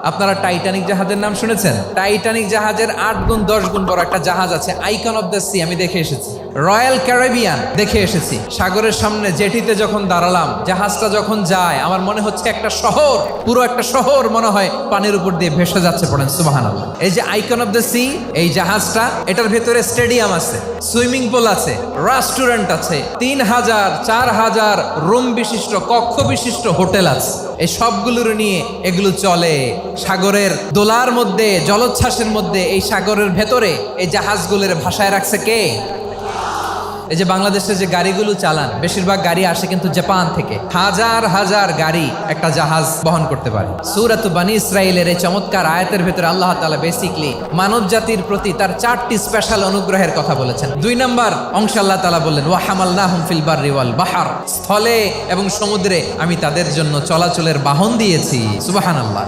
আপনারা টাইটানিক জাহাজের নাম শুনেছেন? টাইটানিক জাহাজের 8 গুণ 10 গুণ বড় একটা জাহাজ আছে, আইকন অফ দ্য সি। আমি দেখে এসেছি। রয়্যাল ক্যারিবিয়ান দেখে এসেছি। সাগরের সামনে জেটিতে যখন দাঁড়ালাম, জাহাজটা যখন যায়, আমার মনে হচ্ছে একটা শহর, পুরো একটা শহর মনে হয় পানির উপর দিয়ে ভেসে যাচ্ছে। পড়েন সুবহানাল্লাহ। এই যে আইকন অফ দ্য সি, এই জাহাজটা, এটার ভেতরে স্টেডিয়াম আছে, সুইমিং পুল আছে, রেস্টুরেন্ট আছে, 3000 4000 রুম বিশিষ্ট, কক্ষ বিশিষ্ট হোটেল আছে। এই সবগুলোর নিয়ে এগুলো চলে সাগরের দোলার মধ্যে, জলোচ্ছ্বাসের মধ্যে। এই সাগরের ভেতরে এই জাহাজগুলোর ভাষায় রাখছে কে? এই যে বাংলাদেশে যে গাড়িগুলো চালান, বেশিরভাগ গাড়ি আসে কিন্তু জাপান থেকে। হাজার হাজার গাড়ি একটা জাহাজ বহন করতে পারে। সূরাত বানী ইসরাইলের এই চমৎকার আয়াতের ভেতরে আল্লাহ তাআলা বেসিকলি মানব জাতির প্রতি তার 4টি স্পেশাল অনুগ্রহের কথা বলেছেন। 2 নম্বর অংশে আল্লাহ তাআলা বললেন, ওয়া হামালনাহুম ফিল বাররি ওয়াল বাহর, স্থলে এবং সমুদ্রে আমি তাদের জন্য চলাচলের বাহন দিয়েছি। সুবহানাল্লাহ।